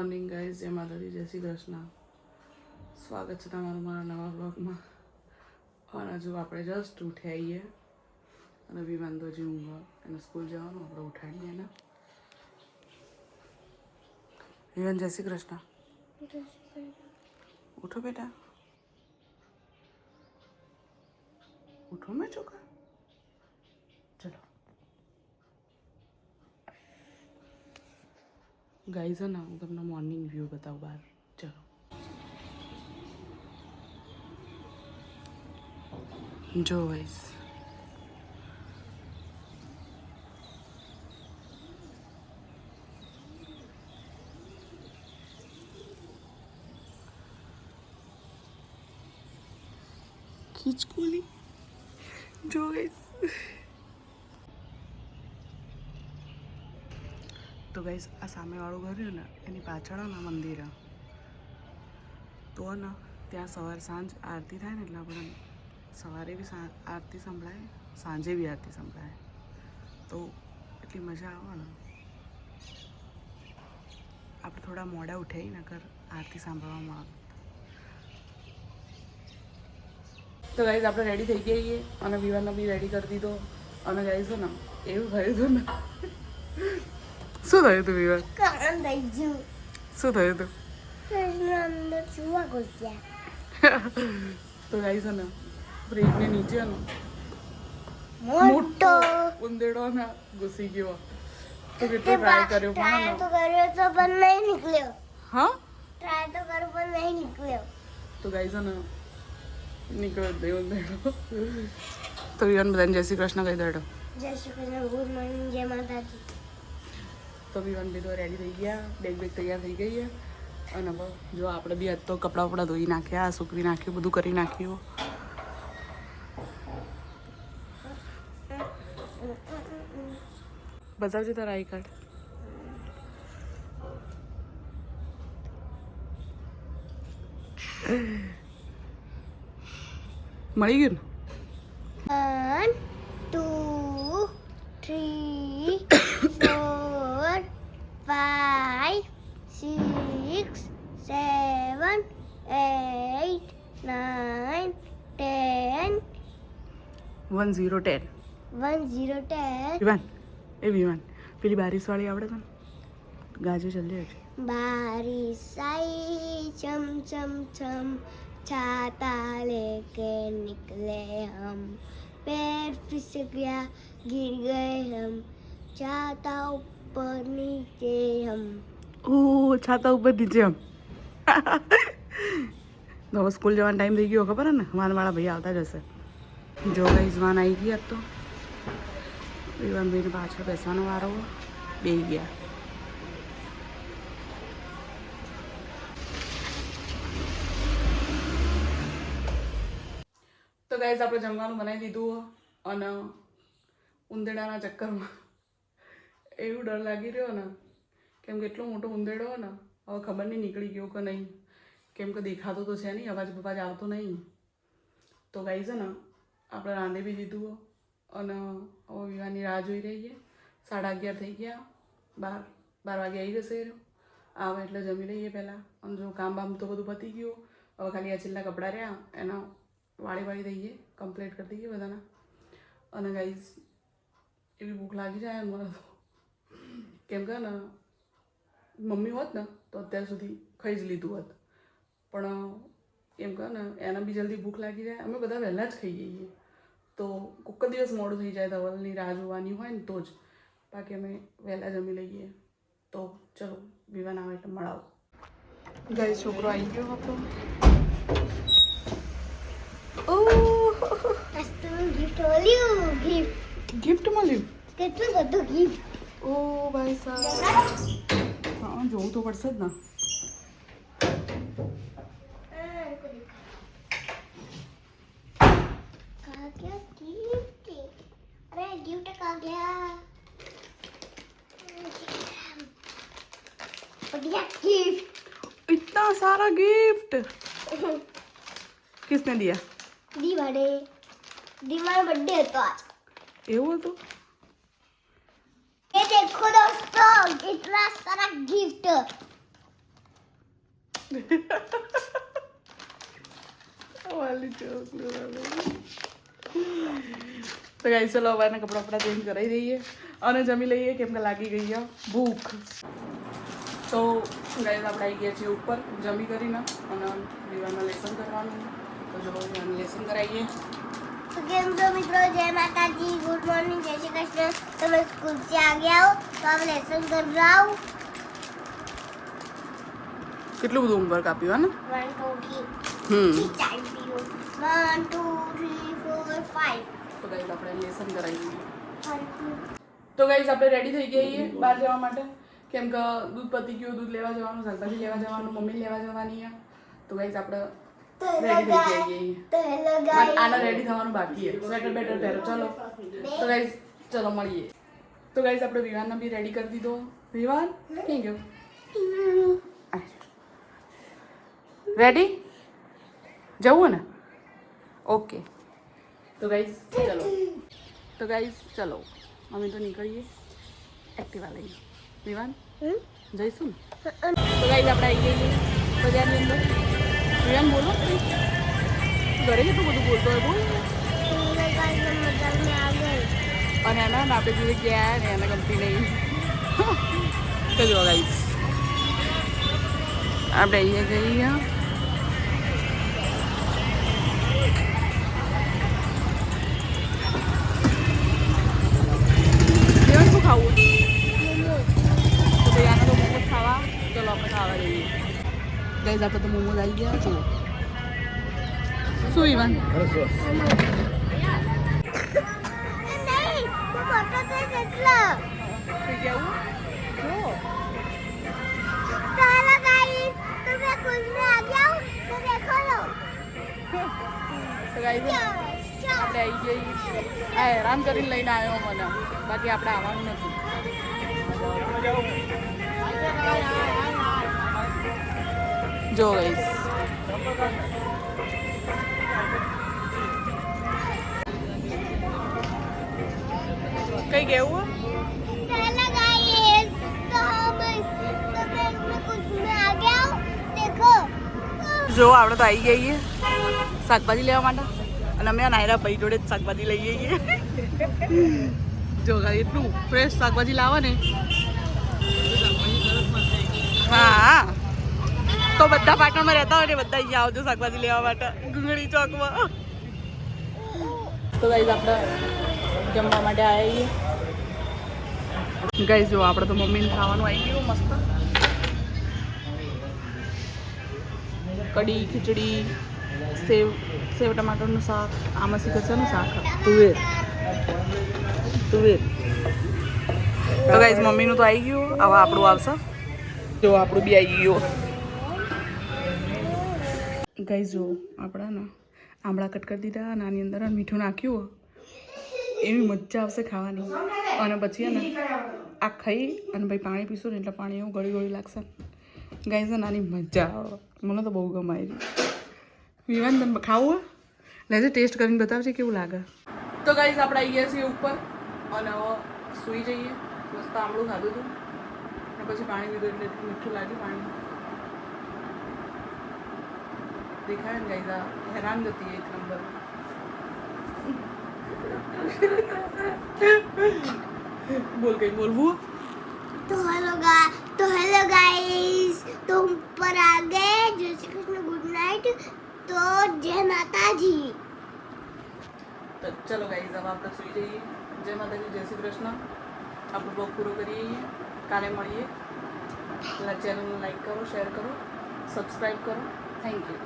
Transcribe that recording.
Morning guys, જય માતાજી, જય શ્રી કૃષ્ણ. સ્વાગત છે તમારું મારા નવા બ્લોગમાં. અને હજુ આપણે જસ્ટ ઉઠ્યા આવીએ અને વિમાન તો હજી ઊંઘ એને સ્કૂલ જવાનું, આપણે ઉઠાડીએ એને. વિમાન જય શ્રી કૃષ્ણ. ઉઠો બેટા, ઉઠો મેં છોકરા. ચલો ગાઈઝ, છે ને હું તમને મોર્નિંગ વ્યૂ બતાવું બહાર. ચલો જો ગાઈઝ, ખીચકોલી જો ગાઈઝ. તો ગાઈઝ, આ સામેવાળું ઘર રહ્યું ને એની પાછળ ને મંદિર તો ને ત્યાં સવાર સાંજ આરતી થાય ને એટલે આપણે સવારે બી આરતી સંભળાય, સાંજે બી આરતી સંભળાય. તો એટલી મજા આવે ને. આપણે થોડા મોડા ઉઠાઈ નકર આરતી સાંભળવામાં આવે. તો ગાઈઝ, આપણે રેડી થઈ ગઈએ અને વિવાનને બી રેડી કરી દીધો. અને ગાઈઝ છે ને એવું થયું હતું ને. શું થયું હતું વિવાન? શું થયું હતું? તો ગાઈઝ છે ને બ્રેકને નીચે ને મોટો ઉંદેડો ને ઘૂસી ગયો. તો કેટલો ટ્રાય કર્યો પણ નહીં નીકળ્યો. હા, ટ્રાય તો કર્યો પણ નહીં નીકળ્યો. તો ગાઈઝ ને નીકળ્યો જ નહીં ઉંદેડો. તો વિવાન બધાને જય શ્રી કૃષ્ણ કહી દેડો. જય શ્રી કૃષ્ણ, ગુડ મોર્નિંગ, જય માતાજી. તો વિવાન બી તો રેડી થઈ ગયા, બેગ તૈયાર થઈ ગઈ. અને હવે જો આપણે બી આજ તો કપડાં વપડા ધોઈ નાખ્યા, સૂકવી નાખ્યું, બધું કરી નાખ્યું. બતાવજે તારા આઈ કાર્ડ. મળી ગયું ને? 1 2 3 4 5 6 7 8 9 10 1010. 1010. વિવાન, એ વિવાન, પેલી બારીશવાળી આવડે તને? ગાજે જલ્દી હશે. बारिश आई चम चम चम, छाता लेके निकले हम, पैर फिसल गया गिर गए हम, छाता ऊपर नीचे हम. ઓ છાતા ઉપર નીચે આમ. હવે સ્કૂલ જવાનો ટાઈમ થઈ ગયો, ખબર હે ને? વાનવાળા ભાઈ આવતા જ હશે. જો ગાઈઝ, વાન આવી ગયા તો વિવાન ભાઈને પાછળ બેસવાનો વારો બેસી ગયા. તો ગાઈઝ, આપણે જમવાનું બનાવી દીધું અને ઉંદેડાના ચક્કરમાં એવું ડર લાગી રહ્યો ને, કેમ કે એટલો મોટો ઉંદેડો હોય ને, હવે ખબર નહીં નીકળી ગયો કે નહીં, કેમ કે દેખાતો તો છે નહીં, અવાજ બવાજ આવતો નહીં. તો ગાઈઝ છે ને આપણે રાંધી બી દીધું અને હવે વિવાનની રાહ જોઈ રહીએ. 11:30 થઈ ગયા, 12 વાગે આવી જશે. આવે એટલે જમી લઈએ પહેલાં. અને જો કામ બામ તો બધું પતી ગયું, હવે ખાલી આ છેલ્લા કપડાં રહ્યા એના વાળી દઈએ, કમ્પ્લીટ કરી દઈએ બધાના. અને ગાઈઝ, એવી ભૂખ લાગી જાય મને તો, કેમ કે ને મમ્મી હોત ને તો અત્યાર સુધી ખાઈ જ લીધું હોત. પણ એમ કહે ને એને બી જલ્દી ભૂખ લાગી જાય. અમે બધા વહેલા જ ખાઈ જઈએ. તો કોઈક દિવસ મોડું થઈ જાય, ધવલની રાહ જોવાની હોય ને તો જ. બાકી અમે વહેલા જમી લઈએ. તો ચલો, વિવાન આવે એટલે મળાવો. ગાઈઝ, છોકરો આવી ગયો આપણો. ગિફ્ટ મળ્યું. ગિફ્ટ મળ્યું? કેટલું બધું ગિફ્ટ. ઓ ભાઈ સાહેબ, હા જોવું તો પડશે જ ને. अरे गिफ्ट का गया बढ़िया गिफ्ट. इतना सारा गिफ्ट किसने दिया? दीवाने दीवाना बर्थडे હતો આજ. એવું હતું? ये देखो दोस्तों कितना सारा गिफ्ट. વાલી ચોકલું વાલી. તો ગાઈસ ચલો હવે એના કપડાં ચેન્જ કરાવી દઈએ અને જમી લઈએ કેમ કે લાગી ગઈ છે ભૂખ. તો ગાઈસ આપણે આવી ગયા છીએ ઉપર જમી કરીને અને વિવાહમાં લેસન કરવાનું. તો જો વિવાહનું લેસન કરાવીએ. तो केम तो मित्रों जय माता जी, गुड मॉर्निंग, जय श्री कृष्ण। तो मैं स्कूल से आ गया हूँ, तो अब लेसन कर रहा हूँ। કેટલું બધું હોમવર્ક આપ્યું હે ને 1 2 3 1 2 3 4 5 તો ગાઈસ આપણે લેસન કરાવીએ. 1 2 તો ગાઈસ આપણે રેડી થઈ ગયા છીએ બહાર જવા માટે કેમ કે દૂધ પતી ગયું, દૂધ લેવા જવાનું, શાકભાજી લેવા જવાનું, મમ્મી લેવા જવાની છે. તો ગાઈસ આપણે રેડી થઈ ગયા છીએ. तो हेलो गाइस, આને રેડી થવાનું બાકી છે. સ્વેટર બેટર પહેરો ચલો. તો ગાઈસ ચલો મળીએ. તો ગાઈસ આપણે વિવાનને બી રેડી કરી દીધો. વિવાન ક્યાં ગયો? રેડી જવું ને? ઓકે. તો ગાઈસ ચલો. તો ગાઈસ ચલો અમે તો નીકળીએ એક્ટિવા લઈને. વિવાન જઈશું ને? તો ગાઈસ આપણે આવી ગઈએ છીએ બજારની અંદર. વિવાન બોલો ઘરે કેટલું બધું બોલતો હોય બોલ. हेलो गाइस, हम मजाक में आ गए। અને એના ને આપણે જોડે ગયા ને એને ગમતી નહીં. તો જો ગાઈસ આપણે અહીંયા જઈએ. વિવાન શું ખાવું? તો ભાઈ આને તો મોમોઝ ખાવા. ચલો આપણે ખાવા જઈએ. ગાઈસ આપણે તો મોમોઝ આવી ગયા છો. શું વિવાન? नहीं, वो फोटो से सेटला। થઈ ગયા જો. तो हेलो गाइस, तो मैं स्कूल में आ गया हूँ, तो देखो लो। તો ગાઈસ આપણે આવી જઈએ. આ હેરાન કરીને લઈને આવ્યો મને, બાકી આપણે આવવાનું નથી. જો ગાઈસ કઈ ગયું? तो हेलो गाइस, तो मैं इसमें कुछ में आ गया हूँ, देखो। જો આપણે તો આવી જઈએ શાકભાજી લેવા માટે અને અમે નાયરા ભાઈ જોડે જ શાકભાજી લઈ જઈએ. જો ગાઈસ એટલું ફ્રેશ શાકભાજી લાવે ને. હા તો બધા પાટણમાં રહેતા હોય ને બધા અહીંયા આવજો શાકભાજી લેવા માટે ડુંગળી ચોકમાં. તો ગાઈસ આપણે જમવા માટે આવ્યા છીએ. ગાઈસ જો આપણે તો મમ્મીને ખાવાનું આવી ગયું મસ્ત. કઢી, ખીચડી, સેવ ટમાટરનું શાક. આમાં શીખે છે ને શાક તુવેર. તો ગાઈસ મમ્મીનું તો આવી ગયું, હવે આપણું આવશે. જો આપણું બી આવી ગયું. ગાઈસ જો આપણા ને આંબળા કટ કરી દીધા અને આની અંદર મીઠું નાખ્યું. એવી મજા આવશે ખાવાની. અને પછી ને આ ખાઈ અને ભાઈ પાણી પીશું ને એટલે પાણી એવું ગળી ગળી લાગશે. ગાઈસ નાની મજા આવે. મને તો બહુ ગમાય. વિવાન તમે ખાવું લેજે, ટેસ્ટ કરીને બતાવજે કેવું લાગે. તો ગાઈસ આપણે આવી ગયા છીએ ઉપર અને હવે સૂઈ જઈએ. મસ્ત આંબળું ખાધું હતું અને પછી પાણી પીધું એટલે એટલું મીઠું લાગ્યું પાણી. દેખાય ને ગાઈસ આ હેરાન જતી એક નંબર. બોલ કઈ બોલવું? तो हेलो गाइस, तो ऊपर आ गए। जय श्री कृष्ण, गुड नाइट। तो जय माता जी। તો ચલો ગાઈઝ હવે આપણે સુઈ જઈએ. જય માતાજી, જય શ્રી કૃષ્ણ. આપણો બ્લોગ પૂરો કરીએ. કાલે મળીએ. ચેનલને લાઈક કરો, શેર કરો, સબસ્ક્રાઈબ કરો. Thank you.